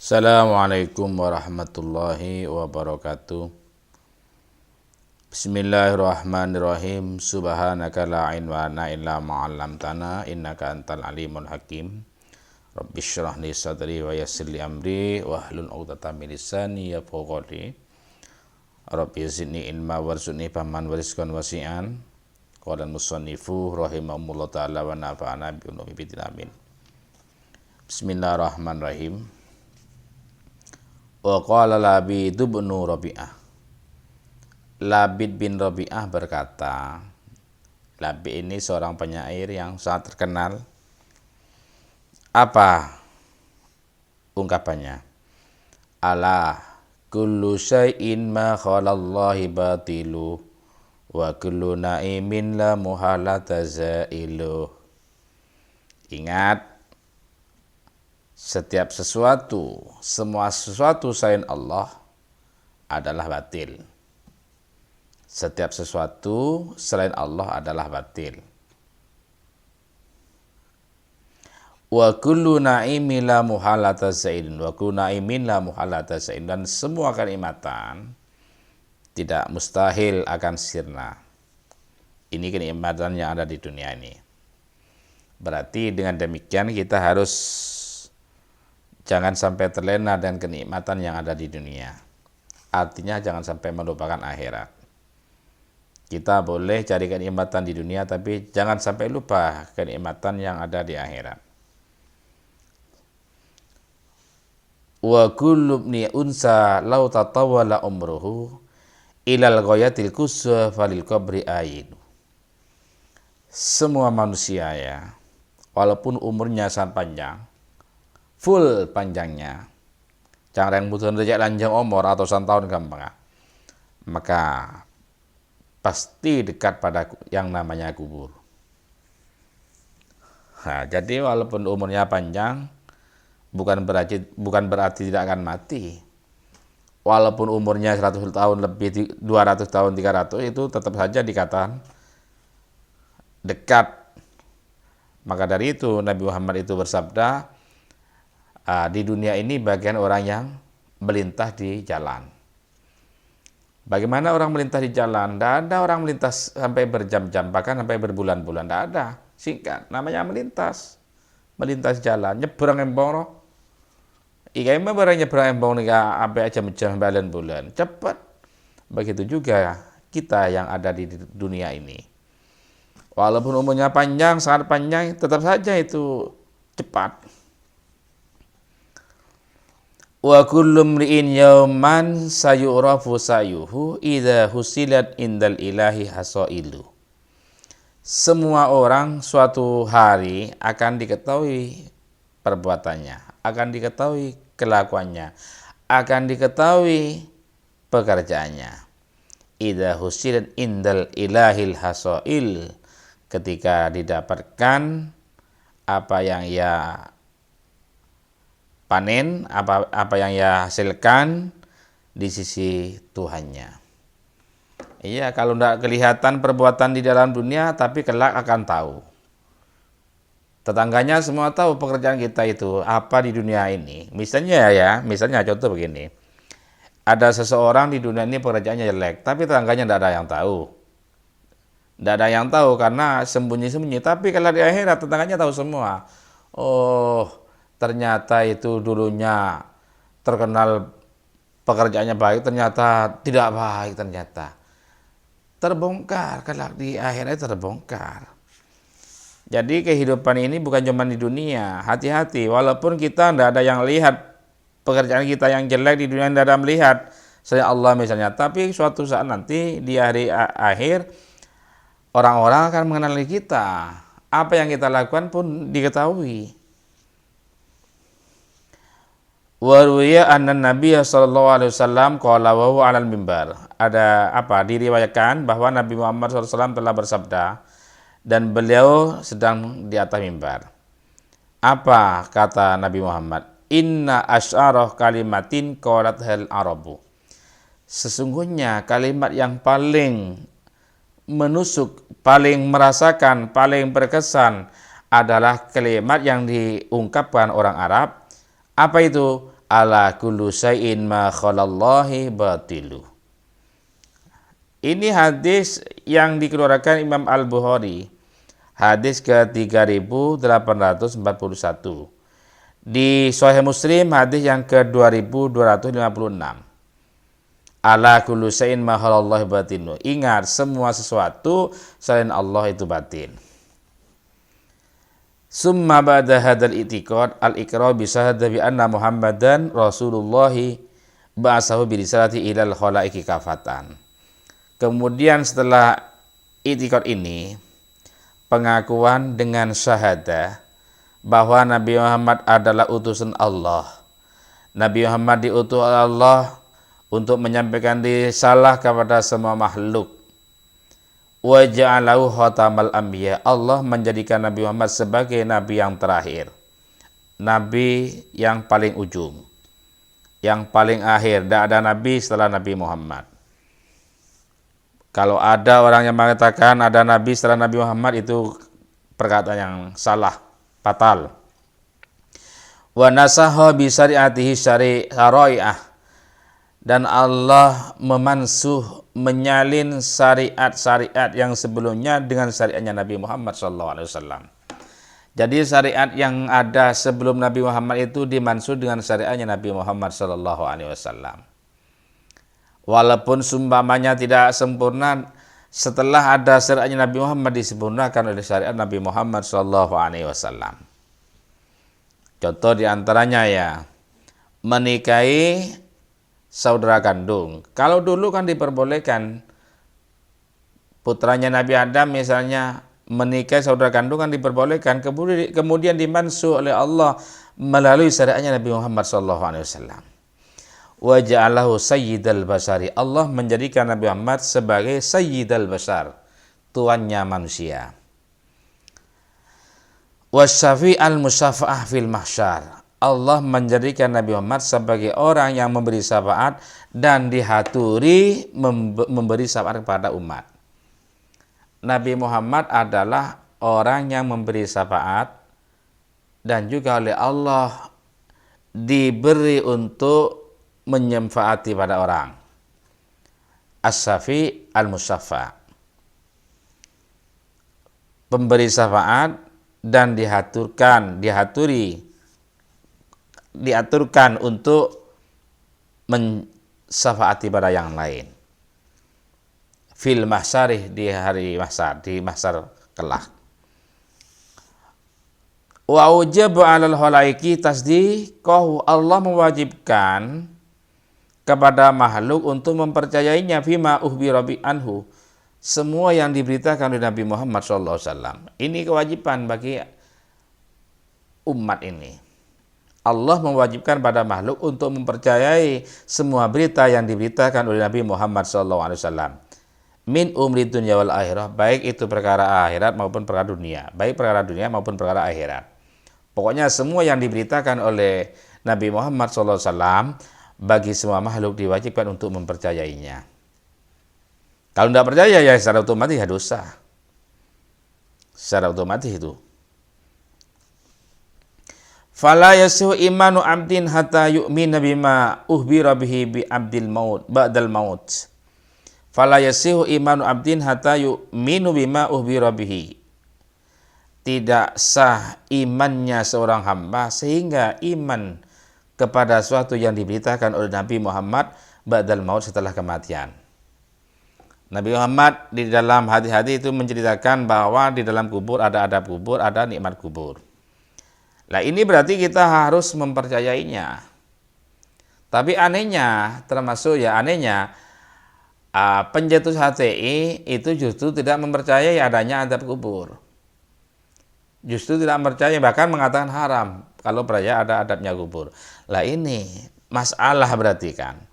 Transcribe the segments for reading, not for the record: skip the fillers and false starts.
Assalamualaikum warahmatullahi wabarakatuh. Bismillahirrahmanirrahim. Subhanaka la ilma lana illa ma 'allamtana innaka antal alimul hakim. Rabbi shrah li sadri wa yassir li amri wahlul 'uqdatam min lisani yafqahu qawli. Rabbi zidni ilma warzuqni fahman warizqan wasi'an. Qala al-musannifu rahimahullah ta'ala wa nafa'ana bi ulumi bidin amin. Bismillahirrahmanirrahim. Wa qala Labid bin Rabi'ah. Labid bin Rabi'ah berkata, Labid ini seorang penyair yang sangat terkenal. Apa ungkapannya? Ala kullu syai'in ma khalallahi batilu wa kullu na'imin la muhalata zailu. Ingat, setiap sesuatu, semua sesuatu selain Allah adalah batil. Setiap sesuatu selain Allah adalah batil. Wa kullu na'imin la muhalata zailun. Wa kullu na'imin la muhalata zailun. Dan semua kenikmatan tidak mustahil akan sirna. Ini kenikmatan yang ada di dunia ini. Berarti dengan demikian kita harus jangan sampai terlena dengan kenikmatan yang ada di dunia. Artinya jangan sampai melupakan akhirat. Kita boleh cari kenikmatan di dunia, tapi jangan sampai lupa kenikmatan yang ada di akhirat. Wa kullu ibni unsa law tatawala umruhu ilal ghayatil quswa falil qabri ayin. Semua manusia ya, walaupun umurnya sangat panjang, full panjangnya, jangan yang butuh rejek lanjang umur ratusan tahun gampang, maka pasti dekat pada yang namanya kubur. Nah, jadi walaupun umurnya panjang, bukan berarti tidak akan mati. Walaupun umurnya 100 tahun lebih, 200 tahun, 300, itu tetap saja dikatakan dekat. Maka dari itu Nabi Muhammad itu bersabda, di dunia ini bagian orang yang melintas di jalan. Bagaimana orang melintas di jalan? Tidak ada orang melintas sampai berjam-jam, bahkan sampai berbulan-bulan. Tidak ada. Singkat, namanya melintas. Melintas jalan, nyebrang embong. Ika ima barang nyebrang embong nika sampai jam-jam bulan. Cepat. Begitu juga kita yang ada di dunia ini. Walaupun umurnya panjang, sangat panjang, tetap saja itu cepat. Wa kullu mri'in yauman sayurafu sayuhu idza husilat indal ilahi hasailu. Semua orang suatu hari akan diketahui perbuatannya, akan diketahui kelakuannya, akan diketahui pekerjaannya. Idza husilat indal ilahil hasail, ketika didapatkan apa yang ia panen, apa yang ia hasilkan di sisi Tuhannya. Iya, kalau tidak kelihatan perbuatan di dalam dunia, tapi kelak akan tahu. Tetangganya semua tahu pekerjaan kita itu apa di dunia ini. Misalnya contoh begini. Ada seseorang di dunia ini pekerjaannya jelek, tapi tetangganya tidak ada yang tahu. Tidak ada yang tahu karena sembunyi-sembunyi. Tapi kalau di akhirat tetangganya tahu semua. Oh, ternyata itu dulunya terkenal pekerjaannya baik, ternyata tidak baik, ternyata terbongkar. Kelak di akhirat terbongkar. Jadi kehidupan ini bukan cuma di dunia. Hati-hati, walaupun kita tidak ada yang lihat pekerjaan kita yang jelek di dunia, tidak ada melihat saya Allah misalnya, tapi suatu saat nanti di hari akhir orang-orang akan mengenali kita. Apa yang kita lakukan pun diketahui. Wa ruwiya anna Nabiy sallallahu alaihi wasallam qala wa huwa 'alal mimbar. Ada apa? Diriwayatkan bahwa Nabi Muhammad SAW telah bersabda dan beliau sedang di atas mimbar. Apa kata Nabi Muhammad? Inna asy'arah kalimatin qalat hal arabu. Sesungguhnya kalimat yang paling menusuk, paling merasakan, paling berkesan adalah kalimat yang diungkapkan orang Arab. Apa itu? ala kullu syai'in ma khalallahi batilu. Ini hadis yang dikeluarkan Imam Al-Bukhari, hadis ke-3841. Di Sahih Muslim hadis yang ke-2256. Ala kullu syai'in ma khalallahi batilu. Ingat, semua sesuatu selain Allah itu batin. Summa ba'da hadzal i'tiqad al-iqrar bi syahadati bi anna Muhammadan Rasulullah ba'atsahu bi risalati ilal khalaiqi kafatan. Kemudian setelah i'tiqad ini, pengakuan dengan syahadah bahwa Nabi Muhammad adalah utusan Allah. Nabi Muhammad diutus oleh Allah untuk menyampaikan risalah kepada semua makhluk. Wa ja'alahu khatamal anbiya. Allah menjadikan Nabi Muhammad sebagai nabi yang terakhir, nabi yang paling ujung, yang paling akhir. Tidak ada nabi setelah Nabi Muhammad. Kalau ada orang yang mengatakan ada nabi setelah Nabi Muhammad, itu perkataan yang salah, fatal. Wa nasaha bi syari'atihi syari'ah. Dan Allah memansuh, menyalin syariat-syariat yang sebelumnya dengan syariatnya Nabi Muhammad SAW. Jadi syariat yang ada sebelum Nabi Muhammad itu dimansuh dengan syariatnya Nabi Muhammad SAW. Walaupun sumpamanya tidak sempurna, setelah ada syariatnya Nabi Muhammad disempurnakan oleh syariat Nabi Muhammad SAW. Contoh diantaranya ya, menikahi saudara kandung. Kalau dulu kan diperbolehkan, putranya Nabi Adam misalnya menikahi saudara kandung kan diperbolehkan, kemudian dimansuh oleh Allah melalui syariatnya Nabi Muhammad SAW. Wa ja'alahu sayyidal basari. Allah menjadikan Nabi Muhammad sebagai sayyidal basar, tuannya manusia. Wa syafi'al musyafa'ah fil mahsyar. Allah menjadikan Nabi Muhammad sebagai orang yang memberi syafaat dan dihaturi memberi syafaat kepada umat. Nabi Muhammad adalah orang yang memberi syafaat dan juga oleh Allah diberi untuk menyemfaati pada orang. As-syafi' al-musyafa'. Pemberi syafaat dan diaturkan untuk mensyafaati pada yang lain. Fil mahsyarih, di hari mahsyar, di mahsyar kelak. Wa ujaba 'alal khalaiki tasdiqahu. Allah mewajibkan kepada makhluk untuk mempercayainya fima uhbira bi anhu. Semua yang diberitakan oleh Nabi Muhammad SAW. Ini kewajiban bagi umat ini. Allah mewajibkan pada makhluk untuk mempercayai semua berita yang diberitakan oleh Nabi Muhammad SAW. Min umri dunya wal akhirah, baik itu perkara akhirat maupun perkara dunia, baik perkara dunia maupun perkara akhirat. Pokoknya semua yang diberitakan oleh Nabi Muhammad SAW bagi semua makhluk diwajibkan untuk mempercayainya. Kalau tidak percaya ya secara otomatis ya dosa. Secara otomatis itu. Fala yasihu imanu abdin hatta yu'mina bima uhbira bihi bi abdil maut ba'dal maut. Fala yasihu imanu abdin hatta yu'minu bima uhbira bihi. Tidak sah imannya seorang hamba sehingga iman kepada sesuatu yang diberitakan oleh Nabi Muhammad ba'dal maut, setelah kematian. Nabi Muhammad di dalam hadis-hadis itu menceritakan bahwa di dalam kubur ada adab kubur, ada nikmat kubur. Nah ini berarti kita harus mempercayainya. Tapi anehnya, termasuk ya anehnya, pencetus HTI itu justru tidak mempercayai adanya adab kubur. Justru tidak percaya, bahkan mengatakan haram kalau percaya ada adabnya kubur. Lah ini masalah berarti kan.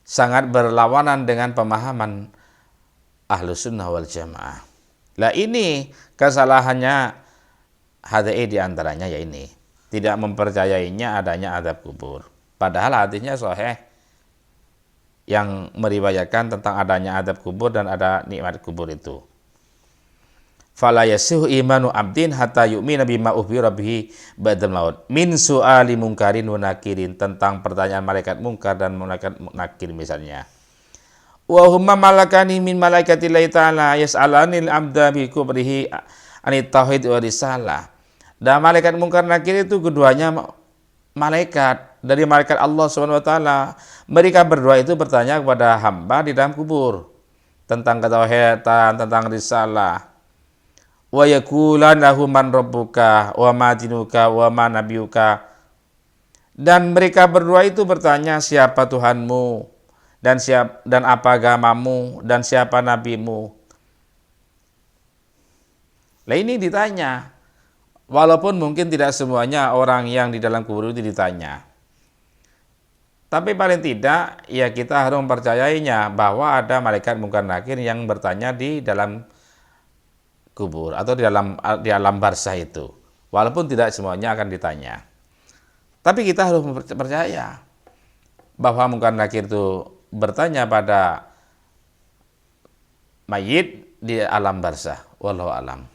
Sangat berlawanan dengan pemahaman Ahlus Sunnah wal Jamaah. Lah ini kesalahannya HTI diantaranya ya ini, tidak mempercayainya adanya adab kubur. Padahal hadisnya sahih yang meriwayatkan tentang adanya adab kubur dan ada nikmat kubur itu. fala yasihu imanu abdin hatta yu'mina bima ukhbira bihi ba'dal maut min su'ali mungkarin wa nakirin, tentang pertanyaan malaikat mungkar dan malaikat nakir misalnya. Wa humma malakani min malaikatillahi ta'ala yas'alanil abda bi kubrihi anit tauhid wa risalah. Dan malaikat mungkar nakir itu keduanya malaikat dari malaikat Allah Subhanahu wa taala. Mereka berdua itu bertanya kepada hamba di dalam kubur tentang ketauhidan, tentang risalah. Wa yaqulan lahu man rabbuka wa ma dinuka wa ma nabiyuka. Dan mereka berdua itu bertanya, siapa Tuhanmu dan apa agamamu dan siapa nabimu. Nah, ini ditanya. Walaupun mungkin tidak semuanya orang yang di dalam kubur itu ditanya. Tapi paling tidak ya kita harus mempercayainya bahwa ada malaikat mungkar nakir yang bertanya di dalam kubur atau di alam barzah itu, walaupun tidak semuanya akan ditanya. Tapi kita harus percaya bahwa mungkar nakir itu bertanya pada mayit di alam barzah. Wallahu alam.